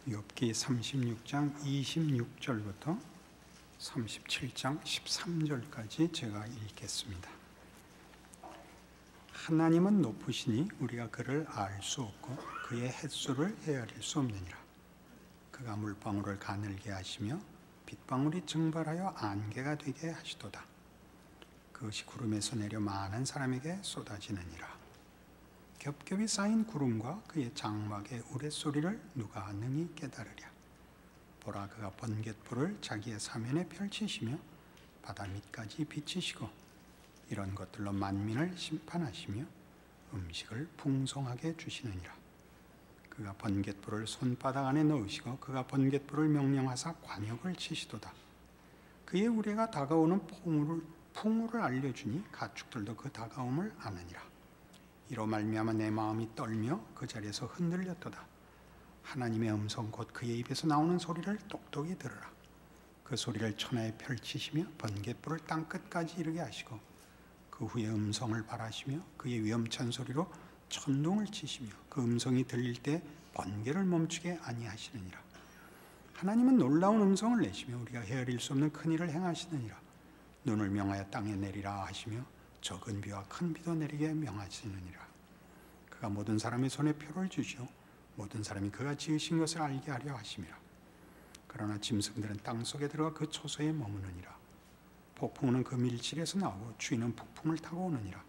욥기 36장 26절부터 37장 13절까지 제가 읽겠습니다. 하나님은 높으시니 우리가 그를 알 수 없고 그의 햇수를 헤아릴 수 없느니라. 그가 물방울을 가늘게 하시며 빗방울이 증발하여 안개가 되게 하시도다. 그것이 구름에서 내려 많은 사람에게 쏟아지느니라. 겹겹이 쌓인 구름과 그의 장막의 우레소리를 누가 능히 깨달으랴. 보라, 그가 번갯불을 자기의 사면에 펼치시며 바다 밑까지 비치시고 이런 것들로 만민을 심판하시며 음식을 풍성하게 주시느니라. 그가 번갯불을 손바닥 안에 넣으시고 그가 번갯불을 명령하사 관역을 치시도다. 그의 우레가 다가오는 풍우를 알려주니 가축들도 그 다가옴을 아느니라. 이로 말미암아 내 마음이 떨며 그 자리에서 흔들렸도다. 하나님의 음성 곧 그의 입에서 나오는 소리를 똑똑히 들으라. 그 소리를 천하에 펼치시며 번갯불을 땅끝까지 이르게 하시고 그 후에 음성을 발하시며 그의 위엄찬 소리로 천둥을 치시며 그 음성이 들릴 때 번개를 멈추게 아니하시느니라. 하나님은 놀라운 음성을 내시며 우리가 헤아릴 수 없는 큰 일을 행하시느니라. 눈을 명하여 땅에 내리라 하시며 적은 비와 큰 비도 내리게 명하시느니라. 그가 모든 사람의 손에 표를 주시오 모든 사람이 그가 지으신 것을 알게 하려 하심이라. 그러나 짐승들은 땅속에 들어가 그 초소에 머무느니라. 폭풍우는 그 밀실에서 나오고 추위는 북풍을 타고 오느니라.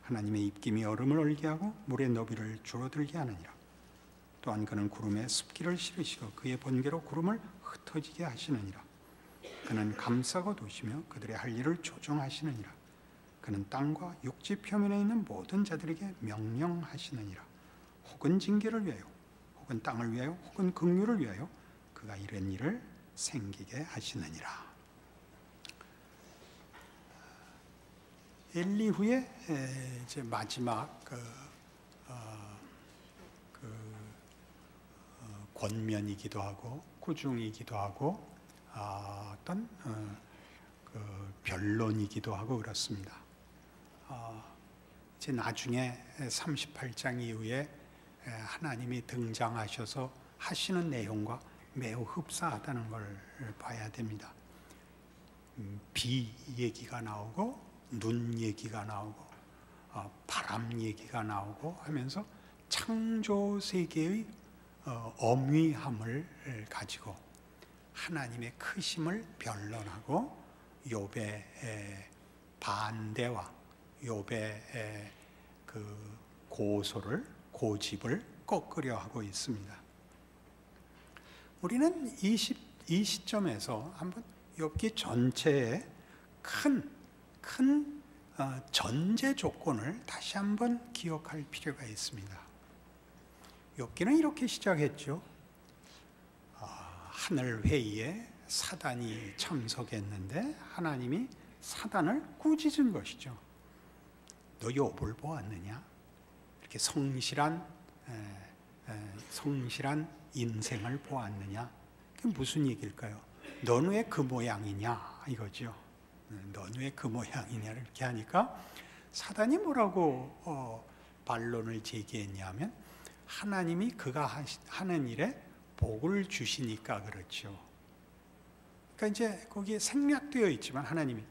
하나님의 입김이 얼음을 얼게 하고 물의 너비를 줄어들게 하느니라. 또한 그는 구름에 습기를 실으시고 그의 번개로 구름을 흩어지게 하시느니라. 그는 감싸고 두시며 그들의 할 일을 조정하시느니라. 그는 땅과 육지 표면에 있는 모든 자들에게 명령하시느니라. 혹은 징계를 위하여 혹은 땅을 위하여 혹은 긍휼을 위하여 그가 이런 일을 생기게 하시느니라. 엘리후의 이제 마지막 권면이기도 하고 구중이기도 하고 어떤 변론이기도 하고 그렇습니다. 이제 나중에 38장 이후에 하나님이 등장하셔서 하시는 내용과 매우 흡사하다는 걸 봐야 됩니다. 비 얘기가 나오고 눈 얘기가 나오고 바람 얘기가 나오고 하면서 창조 세계의 엄위함을 가지고 하나님의 크심을 변론하고 욥의 반대와 욥의 그 고집을 꺾으려 하고 있습니다. 우리는 이 시점에서 한번 욥기 전체의 큰 전제 조건을 다시 한번 기억할 필요가 있습니다. 욥기는 이렇게 시작했죠. 하늘 회의에 사단이 참석했는데 하나님이 사단을 꾸짖은 것이죠. 너 욥을 보았느냐? 이렇게 성실한 인생을 보았느냐? 그게 무슨 얘기일까요? 너는 왜 그 모양이냐? 이거죠. 너는 왜 그 모양이냐? 이렇게 하니까 사단이 뭐라고 반론을 제기했냐면 하나님이 그가 하는 일에 복을 주시니까 그렇죠. 그러니까 이제 거기에 생략되어 있지만 하나님이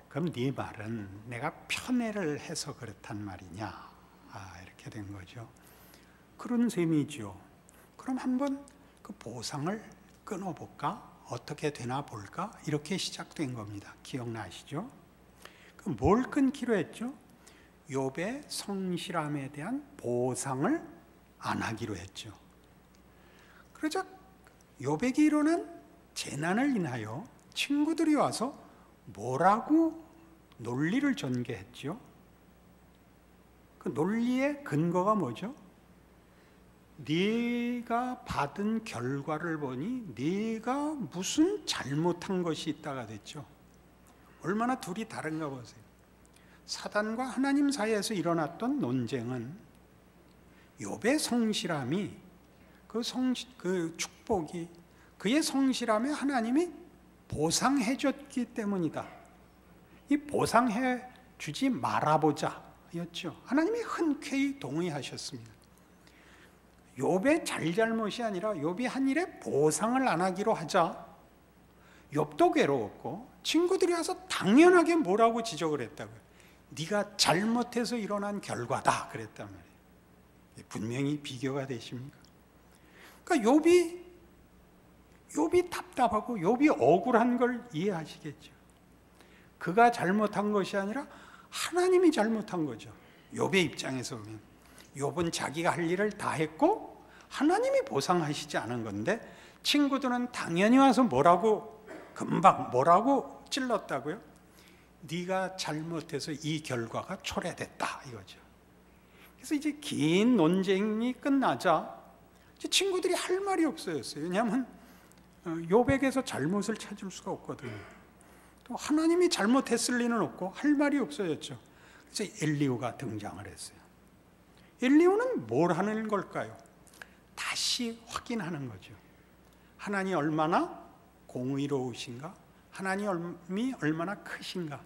그럼 네 말은 내가 편애를 해서 그렇단 말이냐? 이렇게 된 거죠. 그런 셈이죠. 그럼 한번 그 보상을 끊어볼까? 어떻게 되나 볼까? 이렇게 시작된 겁니다. 기억나시죠? 그럼 뭘 끊기로 했죠? 욥의 성실함에 대한 보상을 안 하기로 했죠. 그러자 욥에게 일어난 재난을 인하여 친구들이 와서 뭐라고 논리를 전개했죠? 그 논리의 근거가 뭐죠? 네가 받은 결과를 보니 네가 무슨 잘못한 것이 있다가 됐죠. 얼마나 둘이 다른가 보세요. 사단과 하나님 사이에서 일어났던 논쟁은 욥의 성실함이 그 축복이 그의 성실함에 하나님이 보상해 줬기 때문이다. 이 보상해 주지 말아보자 였죠. 하나님이 흔쾌히 동의하셨습니다. 욥의 잘잘못이 아니라 욥이 한 일에 보상을 안 하기로 하자 욥도 괴로웠고 친구들이 와서 당연하게 뭐라고 지적을 했다고요. 네가 잘못해서 일어난 결과다 그랬단 말이에요. 분명히 비교가 되십니까? 그러니까 욥이 답답하고 욥이 억울한 걸 이해하시겠죠. 그가 잘못한 것이 아니라 하나님이 잘못한 거죠. 욥의 입장에서 보면 욥은 자기가 할 일을 다 했고 하나님이 보상하시지 않은 건데 친구들은 당연히 와서 금방 뭐라고 찔렀다고요? 네가 잘못해서 이 결과가 초래됐다 이거죠. 그래서 이제 긴 논쟁이 끝나자 이제 친구들이 할 말이 없어졌어요. 왜냐하면 욥에게서 잘못을 찾을 수가 없거든요. 또 하나님이 잘못했을 리는 없고 할 말이 없어졌죠. 그래서 엘리후가 등장을 했어요. 엘리후는 뭘 하는 걸까요? 다시 확인하는 거죠. 하나님이 얼마나 공의로우신가? 하나님이 얼마나 크신가?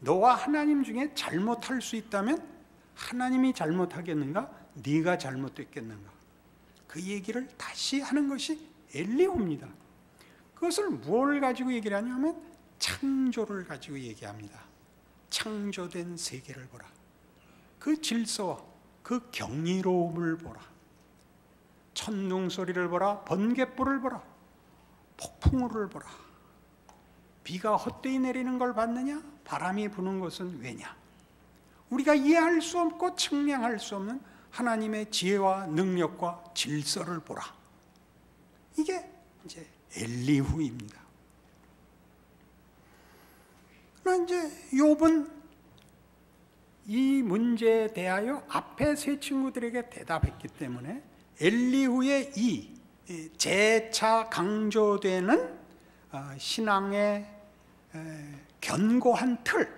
너와 하나님 중에 잘못할 수 있다면 하나님이 잘못하겠는가? 네가 잘못됐겠는가? 그 얘기를 다시 하는 것이 엘리후입니다. 그것을 뭘 가지고 얘기를 하냐면 창조를 가지고 얘기합니다. 창조된 세계를 보라. 그 질서와 그 경이로움을 보라. 천둥 소리를 보라. 번갯불을 보라. 폭풍우를 보라. 비가 헛되이 내리는 걸 봤느냐? 바람이 부는 것은 왜냐? 우리가 이해할 수 없고 측량할 수 없는 하나님의 지혜와 능력과 질서를 보라. 이게 이제 엘리후입니다. 그러나 이제 욥은 이 문제에 대하여 앞에 세 친구들에게 대답했기 때문에 엘리후의 이 재차 강조되는 신앙의 견고한 틀,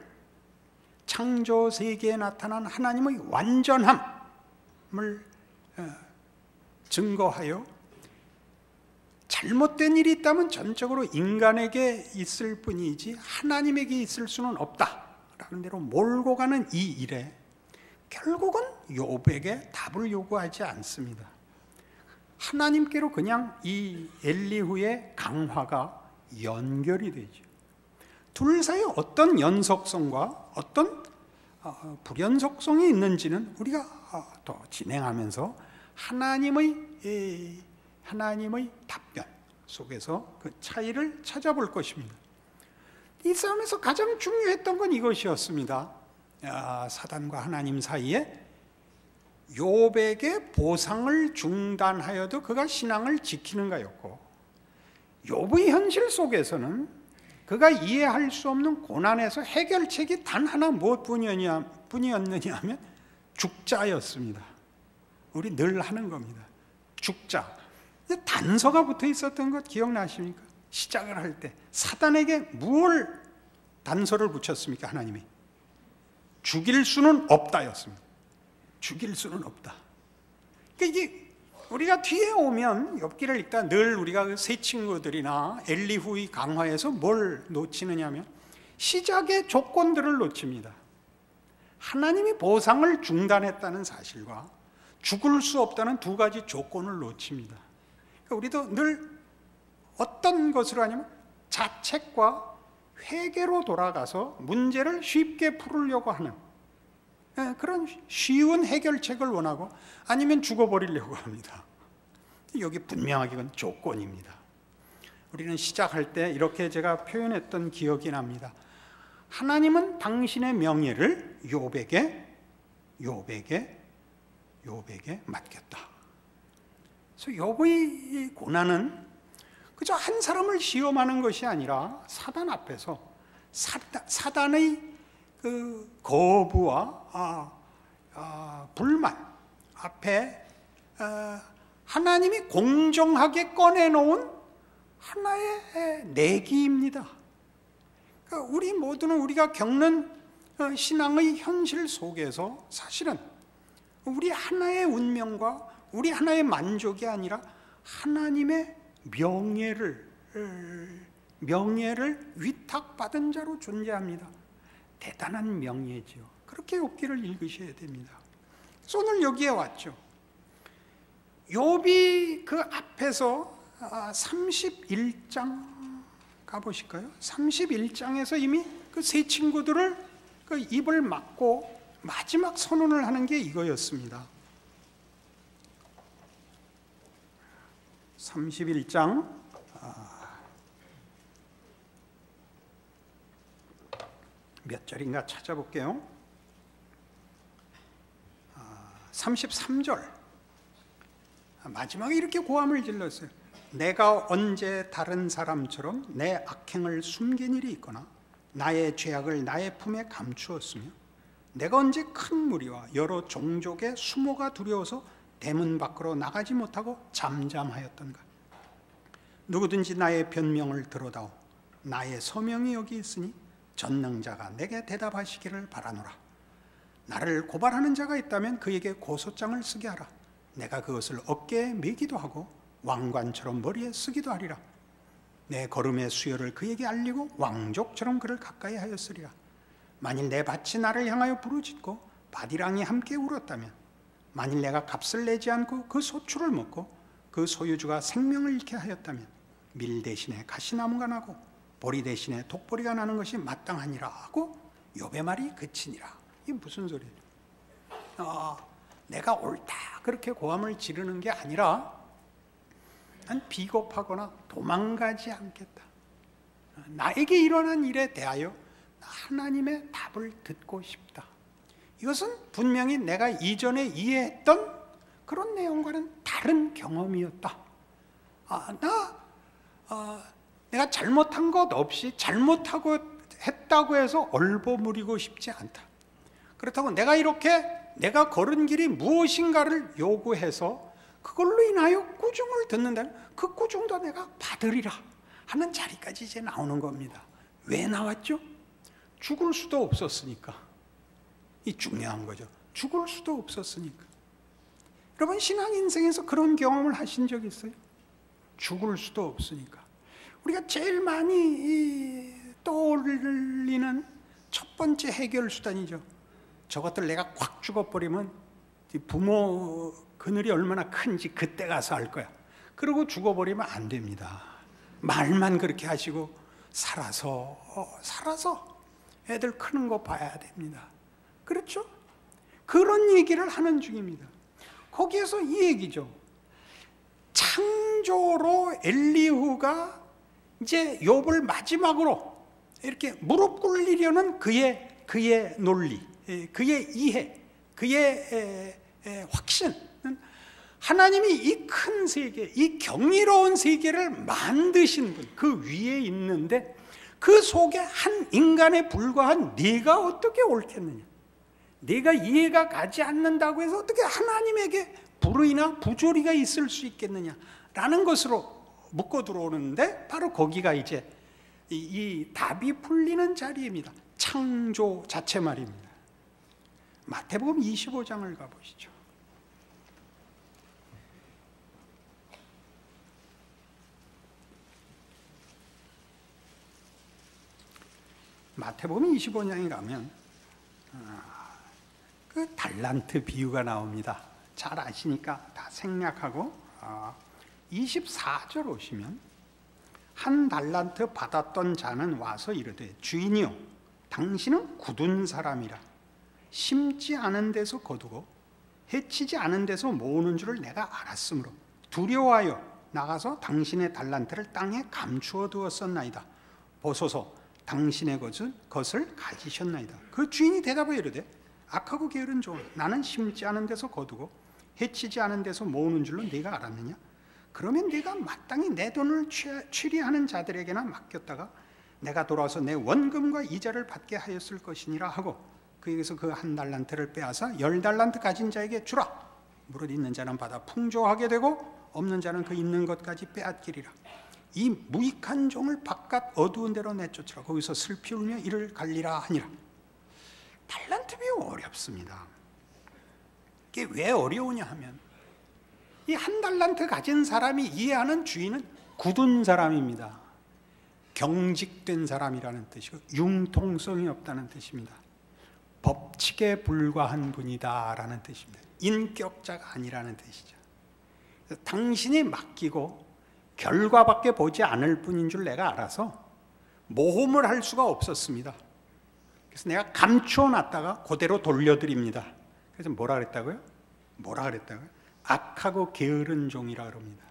창조 세계에 나타난 하나님의 완전함을 증거하여 잘못된 일이 있다면 전적으로 인간에게 있을 뿐이지 하나님에게 있을 수는 없다라는 대로 몰고 가는 이 일에 결국은 욥에게 답을 요구하지 않습니다. 하나님께로 그냥 이 엘리후의 강화가 연결이 되죠. 둘 사이에 어떤 연속성과 어떤 불연속성이 있는지는 우리가 더 진행하면서 하나님의 답변 속에서 그 차이를 찾아볼 것입니다. 이 싸움에서 가장 중요했던 건 이것이었습니다. 사단과 하나님 사이에 욥에게 보상을 중단하여도 그가 신앙을 지키는가였고, 욥의 현실 속에서는 그가 이해할 수 없는 고난에서 해결책이 단 하나 무엇뿐이었느냐 하면 죽자였습니다. 우리 늘 하는 겁니다. 죽자. 단서가 붙어 있었던 것 기억나십니까? 시작을 할 때 사단에게 무엇을 단서를 붙였습니까? 하나님이 죽일 수는 없다였습니다. 죽일 수는 없다. 그러니까 이게 우리가 뒤에 오면 욥기를 읽다 늘 우리가 세 친구들이나 엘리후의 강화에서 뭘 놓치느냐면 시작의 조건들을 놓칩니다. 하나님이 보상을 중단했다는 사실과 죽을 수 없다는 두 가지 조건을 놓칩니다. 그러니까 우리도 늘 어떤 것으로 하냐면 자책과 회개로 돌아가서 문제를 쉽게 풀으려고 하는 그런 쉬운 해결책을 원하고 아니면 죽어버리려고 합니다. 여기 분명하게 이건 조건입니다. 우리는 시작할 때 이렇게 제가 표현했던 기억이 납니다. 하나님은 당신의 명예를 욥에게 맡겼다. 그래서 욥의 고난은 그저 한 사람을 시험하는 것이 아니라 사단 앞에서 사단의 그 거부와 불만 앞에 하나님이 공정하게 꺼내놓은 하나의 내기입니다. 그러니까 우리 모두는 우리가 겪는 신앙의 현실 속에서 사실은 우리 하나의 운명과 우리 하나의 만족이 아니라 하나님의 명예를 위탁받은 자로 존재합니다. 대단한 명예죠. 그렇게 욥기를 읽으셔야 됩니다. 그래서 오늘 여기에 왔죠. 욥이 그 앞에서 31장 가보실까요? 31장에서 이미 그 세 친구들을 그 입을 막고 마지막 선언을 하는 게 이거였습니다. 31장 몇 절인가 찾아볼게요. 33절 마지막에 이렇게 고함을 질렀어요. 내가 언제 다른 사람처럼 내 악행을 숨긴 일이 있거나 나의 죄악을 나의 품에 감추었으며 내가 언제 큰 무리와 여러 종족의 수모가 두려워서 대문 밖으로 나가지 못하고 잠잠하였던가. 누구든지 나의 변명을 들어다오. 나의 서명이 여기 있으니 전능자가 내게 대답하시기를 바라노라. 나를 고발하는 자가 있다면 그에게 고소장을 쓰게 하라. 내가 그것을 어깨에 매기도 하고 왕관처럼 머리에 쓰기도 하리라. 내 걸음의 수요를 그에게 알리고 왕족처럼 그를 가까이 하였으리라. 만일 내 밭이 나를 향하여 부르짖고 밭이랑이 함께 울었다면, 만일 내가 값을 내지 않고 그 소출을 먹고 그 소유주가 생명을 잃게 하였다면, 밀 대신에 가시나무가 나고 보리 대신에 독보리가 나는 것이 마땅하니라 하고 욥의 말이 그치니라. 이게 무슨 소리예요? 내가 옳다 그렇게 고함을 지르는 게 아니라 난 비겁하거나 도망가지 않겠다. 나에게 일어난 일에 대하여 하나님의 답을 듣고 싶다. 이것은 분명히 내가 이전에 이해했던 그런 내용과는 다른 경험이었다. 내가 잘못한 것 없이 잘못하고 했다고 해서 얼버무리고 싶지 않다. 그렇다고 내가 걸은 길이 무엇인가를 요구해서 그걸로 인하여 꾸중을 듣는다면 그 꾸중도 내가 받으리라 하는 자리까지 이제 나오는 겁니다. 왜 나왔죠? 죽을 수도 없었으니까. 이 중요한 거죠. 죽을 수도 없었으니까. 여러분, 신앙 인생에서 그런 경험을 하신 적 있어요? 죽을 수도 없으니까. 우리가 제일 많이 떠올리는 첫 번째 해결 수단이죠. 저것들 내가 꽉 죽어버리면 부모 그늘이 얼마나 큰지 그때 가서 알 거야. 그러고 죽어버리면 안 됩니다. 말만 그렇게 하시고 살아서 애들 크는 거 봐야 됩니다. 그렇죠? 그런 얘기를 하는 중입니다. 거기에서 이 얘기죠. 창조로 엘리후가 이제 욥을 마지막으로 이렇게 무릎 꿇리려는 그의 논리, 그의 이해, 그의 확신은 하나님이 이 큰 세계, 이 경이로운 세계를 만드신 분, 그 위에 있는데 그 속에 한 인간에 불과한 네가 어떻게 옳겠느냐? 네가 이해가 가지 않는다고 해서 어떻게 하나님에게 불의나 부조리가 있을 수 있겠느냐? 라는 것으로 묶어 들어오는데 바로 거기가 이제 이 답이 풀리는 자리입니다. 창조 자체 말입니다. 마태복음 25장을 가보시죠. 마태복음 25장에 가면 그 달란트 비유가 나옵니다. 잘 아시니까 다 생략하고 24절 오시면 한 달란트 받았던 자는 와서 이르되 주인이요 당신은 굳은 사람이라 심지 않은 데서 거두고 해치지 않은 데서 모으는 줄을 내가 알았으므로 두려워하여 나가서 당신의 달란트를 땅에 감추어 두었었나이다. 보소서 당신의 것을 가지셨나이다. 그 주인이 대답하여 이르되 악하고 게으른 종, 나는 심지 않은 데서 거두고 해치지 않은 데서 모으는 줄로 네가 알았느냐? 그러면 네가 마땅히 내 돈을 취리하는 자들에게나 맡겼다가 내가 돌아와서 내 원금과 이자를 받게 하였을 것이니라 하고 그에게서 그 한 달란트를 빼앗아 10달란트 가진 자에게 주라. 무릇 있는 자는 받아 풍조하게 되고 없는 자는 그 있는 것까지 빼앗기리라. 이 무익한 종을 바깥 어두운 데로 내쫓으라. 거기서 슬피 울며 이를 갈리라 하니라. 달란트 비유 어렵습니다. 이게 왜 어려우냐 하면 이 한 달란트 가진 사람이 이해하는 주인은 굳은 사람입니다. 경직된 사람이라는 뜻이고 융통성이 없다는 뜻입니다. 법칙에 불과한 분이다 라는 뜻입니다. 인격자가 아니라는 뜻이죠. 당신이 맡기고 결과밖에 보지 않을 뿐인 줄 내가 알아서 모험을 할 수가 없었습니다. 그래서 내가 감추어 놨다가 그대로 돌려드립니다. 그래서 뭐라 그랬다고요? 악하고 게으른 종이라 그럽니다.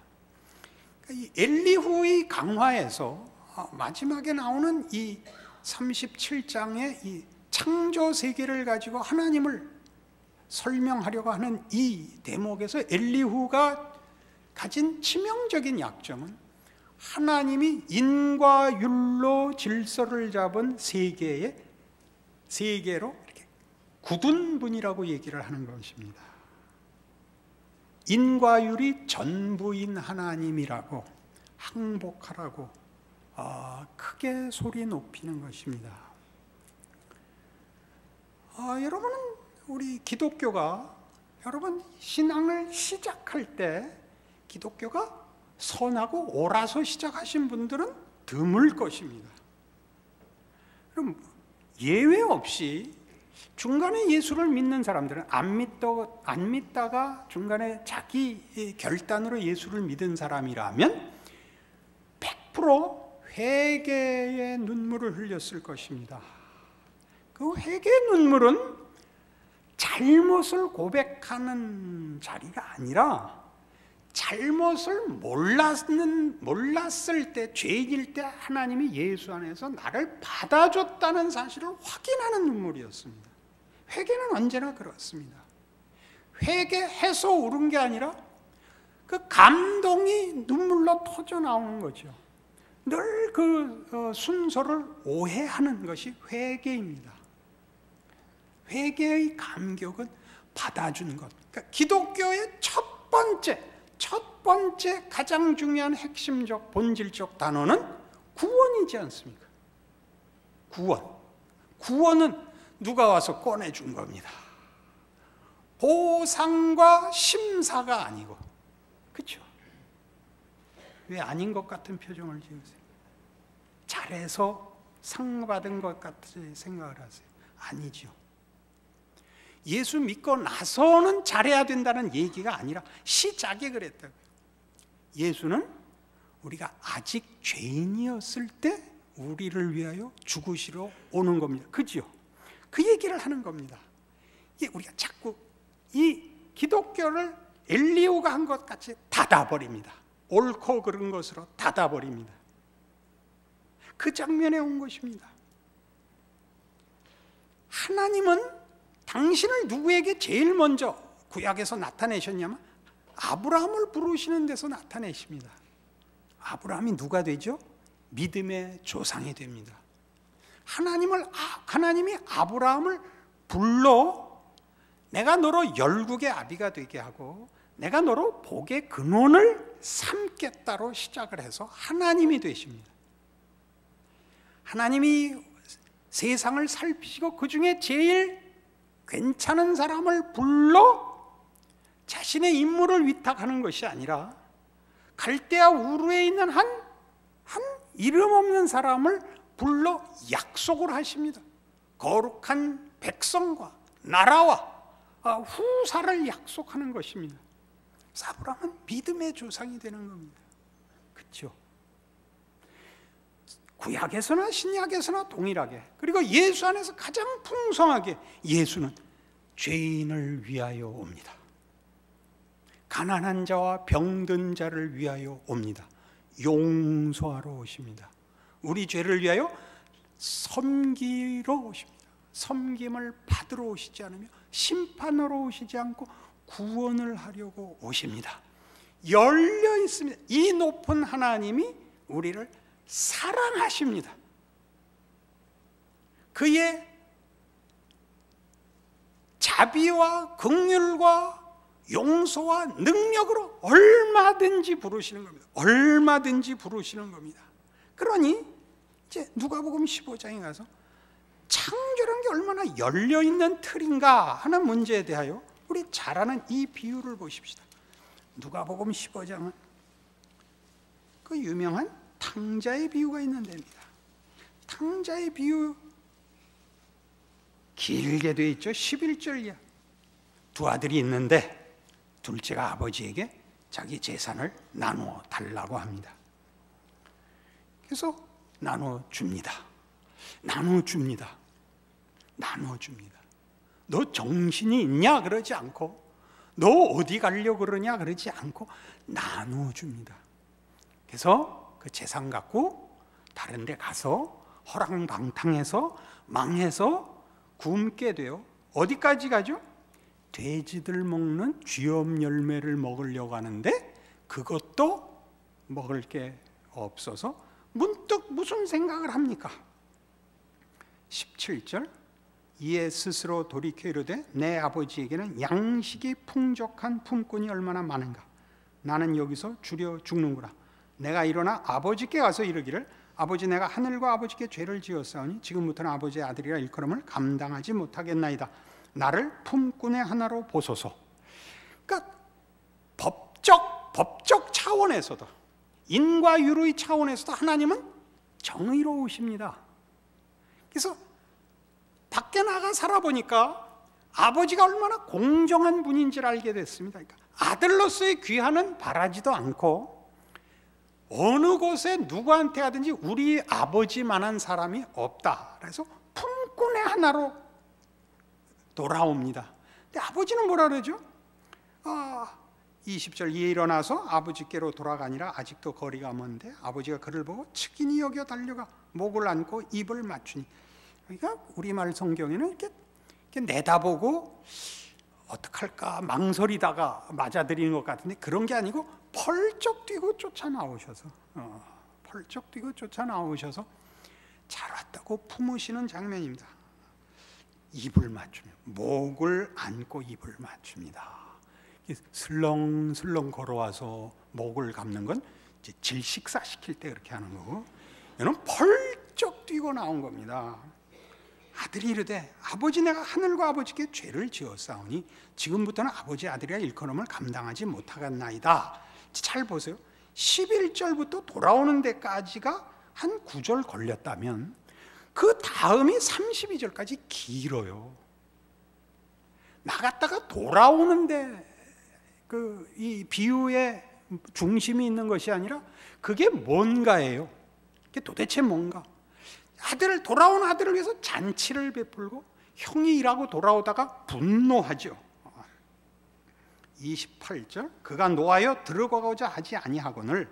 이 엘리후의 강화에서 마지막에 나오는 이 37장의 이 창조 세계를 가지고 하나님을 설명하려고 하는 이 대목에서 엘리후가 가진 치명적인 약점은 하나님이 인과 율로 질서를 잡은 세계로 이렇게 굳은 분이라고 얘기를 하는 것입니다. 인과 율이 전부인 하나님이라고 항복하라고 크게 소리 높이는 것입니다. 여러분은 우리 기독교가 여러분 신앙을 시작할 때 기독교가 선하고 옳아서 시작하신 분들은 드물 것입니다. 그럼 예외 없이 중간에 예수를 믿는 사람들은 안 믿다가 중간에 자기 결단으로 예수를 믿은 사람이라면 100% 회개의 눈물을 흘렸을 것입니다. 그 회개의 눈물은 잘못을 고백하는 자리가 아니라 잘못을 몰랐을 때, 죄인일 때 하나님이 예수 안에서 나를 받아줬다는 사실을 확인하는 눈물이었습니다. 회개는 언제나 그렇습니다. 회개해서 울은 게 아니라 그 감동이 눈물로 터져 나오는 거죠. 늘 그 순서를 오해하는 것이 회개입니다. 회개의 감격은 받아준 것. 그러니까 기독교의 첫 번째 가장 중요한 핵심적 본질적 단어는 구원이지 않습니까? 구원은 누가 와서 꺼내준 겁니다. 보상과 심사가 아니고, 그렇죠? 왜 아닌 것 같은 표정을 지으세요? 잘해서 상 받은 것 같이 생각을 하세요? 아니죠. 예수 믿고 나서는 잘해야 된다는 얘기가 아니라 시작이 그랬다고요. 예수는 우리가 아직 죄인이었을 때 우리를 위하여 죽으시러 오는 겁니다. 그죠? 그 얘기를 하는 겁니다. 우리가 자꾸 이 기독교를 엘리후가 한 것 같이 닫아버립니다. 옳고 그른 것으로 닫아버립니다. 그 장면에 온 것입니다. 하나님은 당신을 누구에게 제일 먼저 구약에서 나타내셨냐면 아브라함을 부르시는 데서 나타내십니다. 아브라함이 누가 되죠? 믿음의 조상이 됩니다. 하나님이 아브라함을 불러 내가 너로 열국의 아비가 되게 하고 내가 너로 복의 근원을 삼겠다로 시작을 해서 하나님이 되십니다. 하나님이 세상을 살피시고 그 중에 제일 괜찮은 사람을 불러 자신의 임무를 위탁하는 것이 아니라 갈대아 우르에 있는 한 이름 없는 사람을 불러 약속을 하십니다. 거룩한 백성과 나라와 후사를 약속하는 것입니다. 아브라함은 믿음의 조상이 되는 겁니다. 그렇죠? 구약에서나 신약에서나 동일하게, 그리고 예수 안에서 가장 풍성하게 예수는 죄인을 위하여 옵니다. 가난한 자와 병든 자를 위하여 옵니다. 용서하러 오십니다. 우리 죄를 위하여 섬기러 오십니다. 섬김을 받으러 오시지 않으며 심판으로 오시지 않고 구원을 하려고 오십니다. 열려 있습니다. 이 높은 하나님이 우리를 사랑하십니다. 그의 자비와 긍휼과 용서와 능력으로 얼마든지 부르시는 겁니다. 얼마든지 부르시는 겁니다. 그러니 이제 누가복음 15장에 가서 창조라는 게 얼마나 열려있는 틀인가 하는 문제에 대하여 우리 잘 아는 이 비유를 보십시다. 누가복음 15장은 그 유명한 탕자의 비유가 있는 데입니다. 탕자의 비유 길게 되어 있죠. 11절 이하. 두 아들이 있는데 둘째가 아버지에게 자기 재산을 나누어 달라고 합니다. 그래서 나눠줍니다. 나눠줍니다. 나눠줍니다. 너 정신이 있냐 그러지 않고, 너 어디 가려고 그러냐 그러지 않고 나눠줍니다. 그래서 그 재산 갖고 다른 데 가서 허랑방탕해서 망해서 굶게 돼요. 어디까지 가죠? 돼지들 먹는 쥐엄 열매를 먹으려고 하는데 그것도 먹을 게 없어서 문득 무슨 생각을 합니까? 17절, 이에 스스로 돌이켜 이르되 내 아버지에게는 양식이 풍족한 품꾼이 얼마나 많은가. 나는 여기서 주려 죽는구나. 내가 일어나 아버지께 가서 이르기를 아버지, 내가 하늘과 아버지께 죄를 지었사오니 지금부터는 아버지의 아들이라 일컬음을 감당하지 못하겠나이다. 나를 품꾼의 하나로 보소서. 그러니까 법적 차원에서도, 인과유로의 차원에서도 하나님은 정의로우십니다. 그래서 밖에 나가 살아보니까 아버지가 얼마나 공정한 분인지를 알게 됐습니다. 그러니까 아들로서의 귀환은 바라지도 않고 어느 곳에 누구한테 하든지 우리 아버지만한 사람이 없다. 그래서 품꾼의 하나로 돌아옵니다. 근데 아버지는 뭐라 그러죠? 20절, 이에 일어나서 아버지께로 돌아가니라. 아직도 거리가 먼데 아버지가 그를 보고 측인히 여겨 달려가 목을 안고 입을 맞추니. 그러니까 우리말 성경에는 이렇게 내다보고 어떡할까 망설이다가 맞아들이는 것 같은데 그런 게 아니고 펄쩍 뛰고 쫓아 나오셔서 잘 왔다고 품으시는 장면입니다. 입을 맞추며 목을 안고 입을 맞춥니다. 슬렁슬렁 걸어와서 목을 감는 건 이제 질식사 시킬 때 그렇게 하는 거고, 얘는 펄쩍 뛰고 나온 겁니다. 아들이 이르되 아버지, 내가 하늘과 아버지께 죄를 지었사오니 지금부터는 아버지 아들이라 일컬음을 감당하지 못하겠나이다. 잘 보세요. 11절부터 돌아오는 데까지가 한 9절 걸렸다면 그 다음이 32절까지 길어요. 나갔다가 돌아오는데 이 비유의 중심이 있는 것이 아니라 그게 뭔가예요. 그게 도대체 뭔가. 돌아온 아들을 위해서 잔치를 베풀고 형이 일하고 돌아오다가 분노하죠. 28절, 그가 노하여 들어가고자 하지 아니하거늘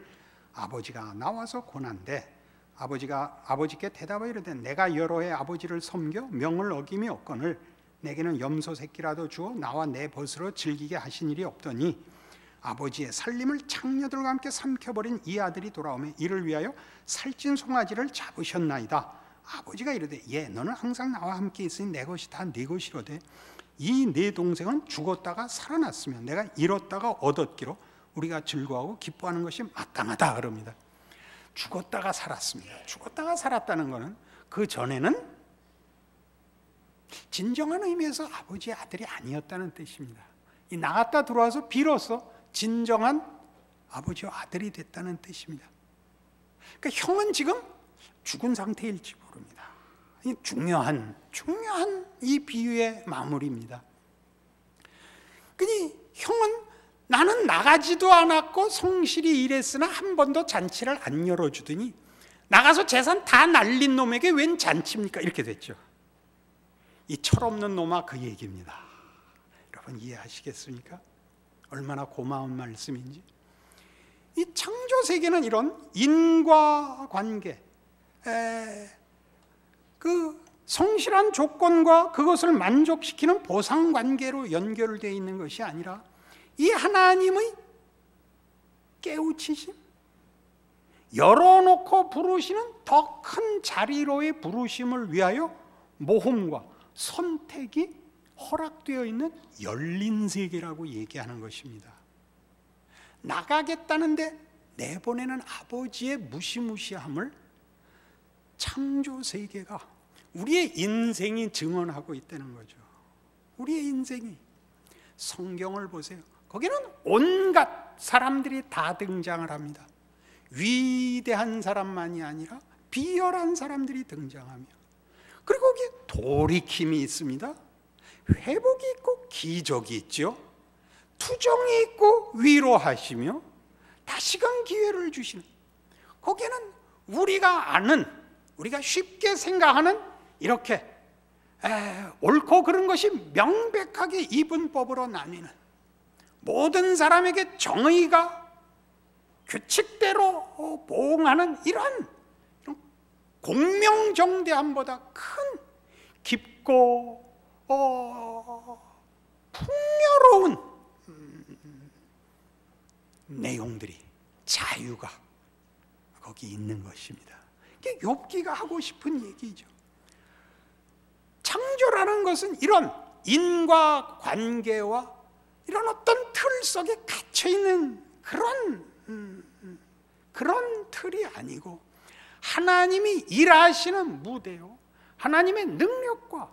아버지가 나와서 고난데 아버지께 대답하여 이르되 내가 여러 해 아버지를 섬겨 명을 어김이 없거늘 내게는 염소 새끼라도 주어 나와 내 벗으로 즐기게 하신 일이 없더니 아버지의 살림을 창녀들과 함께 삼켜버린 이 아들이 돌아오매 이를 위하여 살찐 송아지를 잡으셨나이다. 아버지가 이르되 예, 너는 항상 나와 함께 있으니 내 것이 다 네 것이로되 이 네 동생은 죽었다가 살아났으며 내가 잃었다가 얻었기로 우리가 즐거워하고 기뻐하는 것이 마땅하다 그럽니다. 죽었다가 살았습니다. 죽었다가 살았다는 것은 그 전에는 진정한 의미에서 아버지의 아들이 아니었다는 뜻입니다. 이 나갔다 들어와서 비로소 진정한 아버지와 아들이 됐다는 뜻입니다. 그러니까 형은 지금 죽은 상태일지 모릅니다. 이 중요한 이 비유의 마무리입니다. 그니 형은 나는 나가지도 않았고 성실히 일했으나 한 번도 잔치를 안 열어주더니 나가서 재산 다 날린 놈에게 웬 잔치입니까? 이렇게 됐죠. 이 철없는 놈아 그 얘기입니다. 여러분 이해하시겠습니까? 얼마나 고마운 말씀인지. 이 창조 세계는 이런 인과관계, 그 성실한 조건과 그것을 만족시키는 보상관계로 연결되어 있는 것이 아니라 이 하나님의 깨우치심, 열어놓고 부르시는 더 큰 자리로의 부르심을 위하여 모험과 선택이 허락되어 있는 열린 세계라고 얘기하는 것입니다. 나가겠다는데 내보내는 아버지의 무시무시함을 창조 세계가, 우리의 인생이 증언하고 있다는 거죠. 우리의 인생이. 성경을 보세요. 거기는 온갖 사람들이 다 등장을 합니다. 위대한 사람만이 아니라 비열한 사람들이 등장하며, 그리고 거기에 돌이킴이 있습니다. 회복이 있고 기적이 있죠. 투정이 있고 위로하시며 다시금 기회를 주시는, 거기에는 우리가 아는, 우리가 쉽게 생각하는 이렇게 옳고 그른 것이 명백하게 이분법으로 나뉘는, 모든 사람에게 정의가 규칙대로 보응하는 이런 공명정대함보다 큰 깊고 풍요로운 내용들이, 자유가 거기 있는 것입니다. 이게 욥기가 하고 싶은 얘기죠. 창조라는 것은 이런 인과관계와 이런 어떤 틀 속에 갇혀있는 그런 틀이 아니고, 하나님이 일하시는 무대요, 하나님의 능력과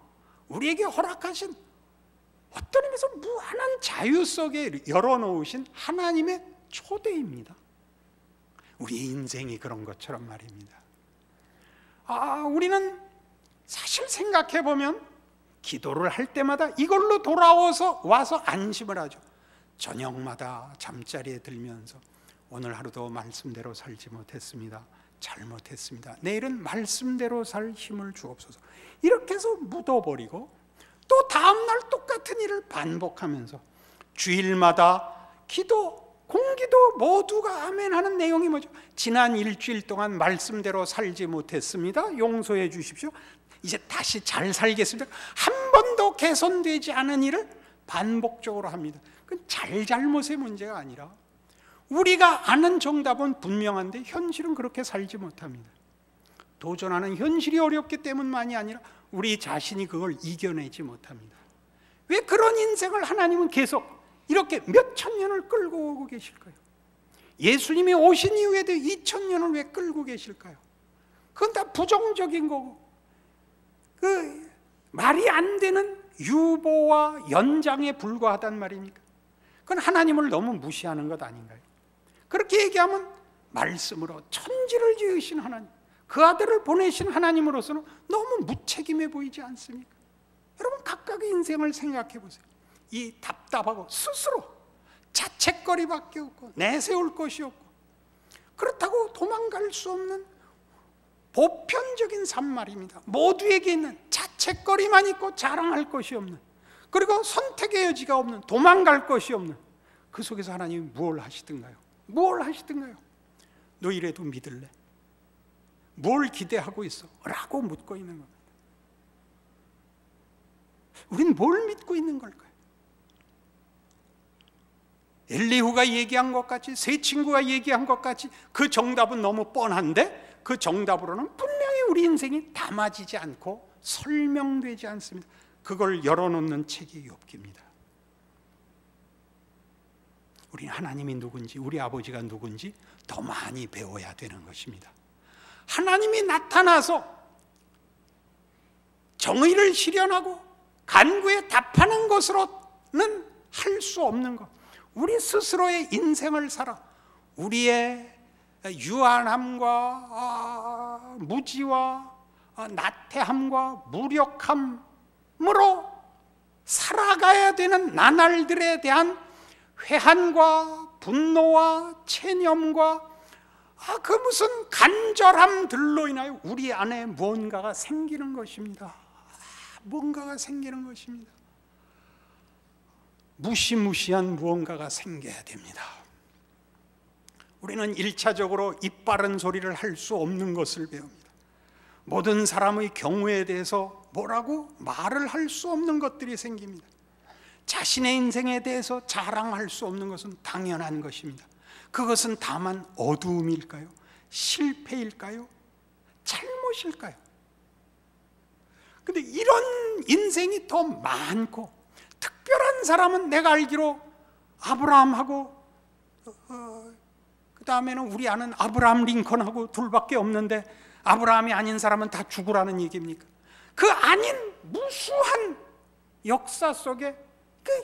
우리에게 허락하신 어떤 의미에서 무한한 자유 속에 열어놓으신 하나님의 초대입니다. 우리 인생이 그런 것처럼 말입니다. 우리는 사실 생각해보면 기도를 할 때마다 이걸로 와서 안심을 하죠. 저녁마다 잠자리에 들면서 오늘 하루도 말씀대로 살지 못했습니다, 잘못했습니다, 내일은 말씀대로 살 힘을 주옵소서, 이렇게 해서 묻어버리고 또 다음날 똑같은 일을 반복하면서 주일마다 기도, 공기도 모두가 아멘 하는 내용이 뭐죠? 지난 일주일 동안 말씀대로 살지 못했습니다, 용서해 주십시오, 이제 다시 잘 살겠습니다. 한 번도 개선되지 않은 일을 반복적으로 합니다. 그건 잘잘못의 문제가 아니라 우리가 아는 정답은 분명한데 현실은 그렇게 살지 못합니다. 도전하는 현실이 어렵기 때문만이 아니라 우리 자신이 그걸 이겨내지 못합니다. 왜 그런 인생을 하나님은 계속 이렇게 몇천 년을 끌고 오고 계실까요? 예수님이 오신 이후에도 2000년을 왜 끌고 계실까요? 그건 다 부정적인 거고, 그 말이 안 되는 유보와 연장에 불과하단 말입니까? 그건 하나님을 너무 무시하는 것 아닌가요? 그렇게 얘기하면 말씀으로 천지를 지으신 하나님, 그 아들을 보내신 하나님으로서는 너무 무책임해 보이지 않습니까? 여러분, 각각의 인생을 생각해 보세요. 이 답답하고 스스로 자책거리밖에 없고 내세울 것이 없고, 그렇다고 도망갈 수 없는 보편적인 삶 말입니다. 모두에게 있는 자책거리만 있고 자랑할 것이 없는, 그리고 선택의 여지가 없는, 도망갈 것이 없는, 그 속에서 하나님이 뭘 하시든가요? 뭘 하시든가요? 너 이래도 믿을래? 뭘 기대하고 있어? 라고 묻고 있는 겁니다. 우린 뭘 믿고 있는 걸까요? 엘리후가 얘기한 것 같이, 세 친구가 얘기한 것 같이 그 정답은 너무 뻔한데 그 정답으로는 분명히 우리 인생이 담아지지 않고 설명되지 않습니다. 그걸 열어놓는 책이 욥기입니다. 우리는 하나님이 누군지, 우리 아버지가 누군지 더 많이 배워야 되는 것입니다. 하나님이 나타나서 정의를 실현하고 간구에 답하는 것으로는 할 수 없는 것, 우리 스스로의 인생을 살아 우리의 유한함과 무지와 나태함과 무력함으로 살아가야 되는 나날들에 대한 회한과 분노와 체념과 그 무슨 간절함들로 인하여 우리 안에 무언가가 생기는 것입니다. 무언가가 생기는 것입니다. 무시무시한 무언가가 생겨야 됩니다. 우리는 1차적으로 입 바른 소리를 할 수 없는 것을 배웁니다. 모든 사람의 경우에 대해서 뭐라고 말을 할 수 없는 것들이 생깁니다. 자신의 인생에 대해서 자랑할 수 없는 것은 당연한 것입니다. 그것은 다만 어두움일까요? 실패일까요? 잘못일까요? 그런데 이런 인생이 더 많고, 특별한 사람은 내가 알기로 아브라함하고 그 다음에는 우리 아는 아브라함 링컨하고 둘밖에 없는데, 아브라함이 아닌 사람은 다 죽으라는 얘기입니까? 그 아닌 무수한 역사 속에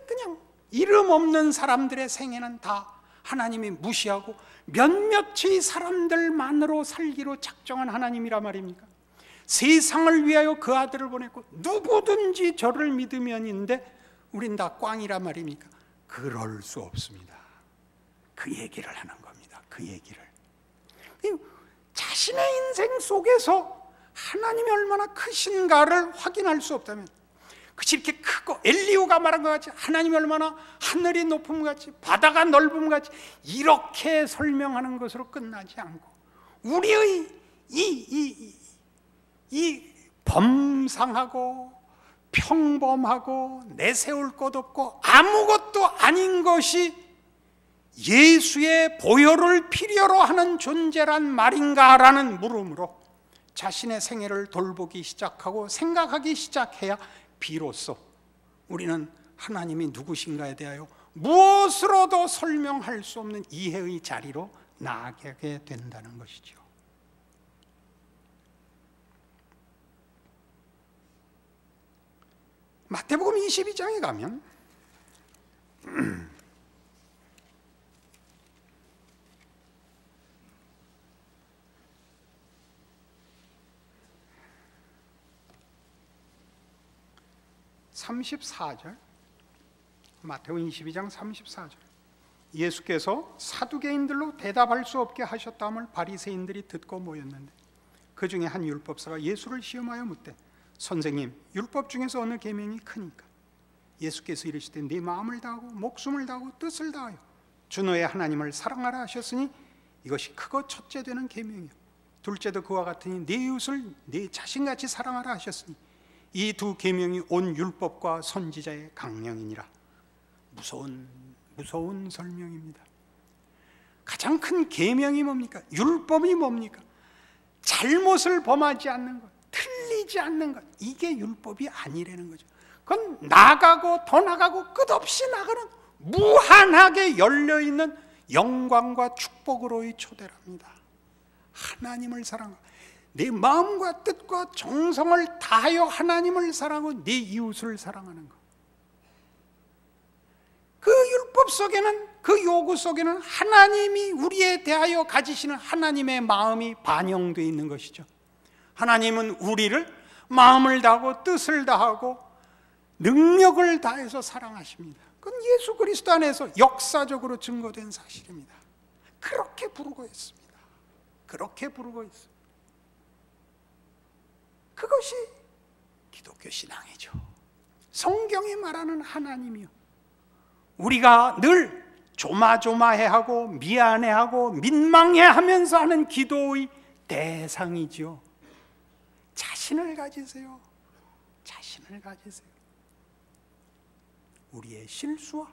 그냥 이름 없는 사람들의 생애는 다 하나님이 무시하고 몇몇의 사람들만으로 살기로 작정한 하나님이라 말입니까? 세상을 위하여 그 아들을 보냈고 누구든지 저를 믿으면인데 우린 다 꽝이라 말입니까? 그럴 수 없습니다. 그 얘기를 하는 겁니다. 그 얘기를. 자신의 인생 속에서 하나님이 얼마나 크신가를 확인할 수 없다면, 그치 이렇게 크고 엘리후가 말한 것 같이 하나님이 얼마나 하늘이 높음 같이 바다가 넓음 같이 이렇게 설명하는 것으로 끝나지 않고, 우리의 이 범상하고 평범하고 내세울 것 없고 아무것도 아닌 것이 예수의 보혈을 필요로 하는 존재란 말인가라는 물음으로 자신의 생애를 돌보기 시작하고 생각하기 시작해야 비로소 우리는 하나님이 누구신가에 대하여 무엇으로도 설명할 수 없는 이해의 자리로 나아가게 된다는 것이죠. 마태복음 22장에 가면 마태복음 22장 34절, 예수께서 사두개인들로 대답할 수 없게 하셨다함을 바리새인들이 듣고 모였는데 그 중에 한 율법사가 예수를 시험하여 묻되, 선생님, 율법 중에서 어느 계명이 크니까? 예수께서 이르시되, 네 마음을 다하고 목숨을 다하고 뜻을 다하여 주 너의 하나님을 사랑하라 하셨으니 이것이 크고 첫째 되는 계명이요, 둘째도 그와 같으니 네 이웃을 네 자신같이 사랑하라 하셨으니 이 두 계명이 온 율법과 선지자의 강령이니라. 무서운 설명입니다. 가장 큰 계명이 뭡니까? 율법이 뭡니까? 잘못을 범하지 않는 것, 틀리지 않는 것, 이게 율법이 아니라는 거죠. 그건 나가고 더 나가고 끝없이 나가는 무한하게 열려있는 영광과 축복으로의 초대랍니다. 하나님을 사랑하고 내 마음과 뜻과 정성을 다하여 하나님을 사랑하고 내 이웃을 사랑하는 것. 그 율법 속에는, 그 요구 속에는 하나님이 우리에 대하여 가지시는 하나님의 마음이 반영되어 있는 것이죠. 하나님은 우리를 마음을 다하고 뜻을 다하고 능력을 다해서 사랑하십니다. 그건 예수 그리스도 안에서 역사적으로 증거된 사실입니다. 그렇게 부르고 있습니다. 그렇게 부르고 있습니다. 그것이 기독교 신앙이죠. 성경이 말하는 하나님이요, 우리가 늘 조마조마해하고 미안해하고 민망해하면서 하는 기도의 대상이죠. 자신을 가지세요. 자신을 가지세요. 우리의 실수와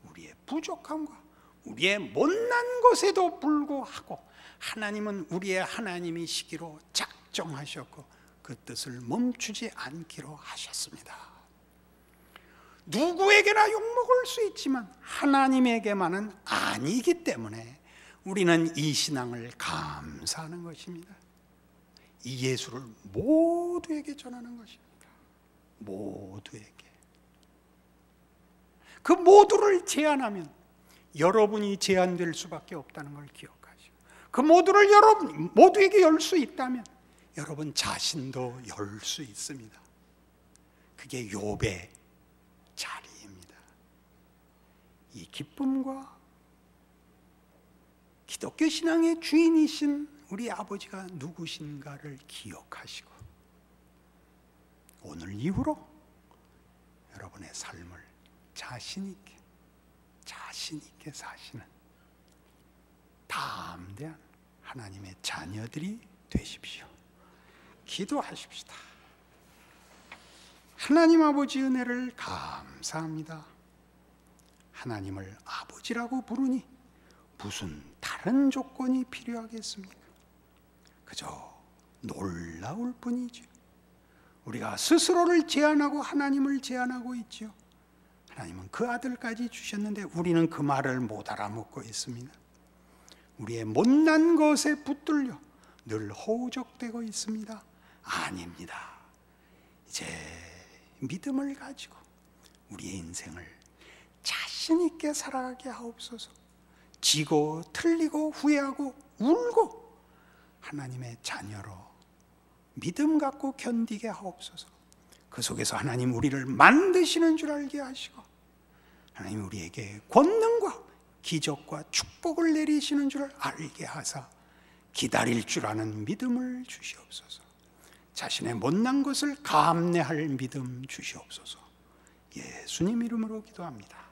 우리의 부족함과 우리의 못난 것에도 불구하고 하나님은 우리의 하나님이시기로 작정하셨고 그 뜻을 멈추지 않기로 하셨습니다. 누구에게나 욕먹을 수 있지만 하나님에게만은 아니기 때문에 우리는 이 신앙을 감사하는 것입니다. 이 예수를 모두에게 전하는 것입니다. 모두에게. 그 모두를 제한하면 여러분이 제한될 수밖에 없다는 걸 기억하시고, 그 모두를 여러분 모두에게 열 수 있다면 여러분 자신도 열 수 있습니다. 그게 욥의 자리입니다. 이 기쁨과 기독교 신앙의 주인이신 우리 아버지가 누구신가를 기억하시고 오늘 이후로 여러분의 삶을 자신 있게 사시는 담대한 하나님의 자녀들이 되십시오. 기도하십시다. 하나님 아버지 은혜를 감사합니다. 하나님을 아버지라고 부르니 무슨 다른 조건이 필요하겠습니까? 그저 놀라울 뿐이죠. 우리가 스스로를 제한하고 하나님을 제한하고 있죠. 하나님은 그 아들까지 주셨는데 우리는 그 말을 못 알아먹고 있습니다. 우리의 못난 것에 붙들려 늘 허우적대고 있습니다. 아닙니다. 이제 믿음을 가지고 우리의 인생을 자신 있게 살아가게 하옵소서. 지고 틀리고 후회하고 울고 하나님의 자녀로 믿음 갖고 견디게 하옵소서. 그 속에서 하나님 우리를 만드시는 줄 알게 하시고 하나님 우리에게 권능과 기적과 축복을 내리시는 줄 알게 하사 기다릴 줄 아는 믿음을 주시옵소서. 자신의 못난 것을 감내할 믿음 주시옵소서. 예수님 이름으로 기도합니다.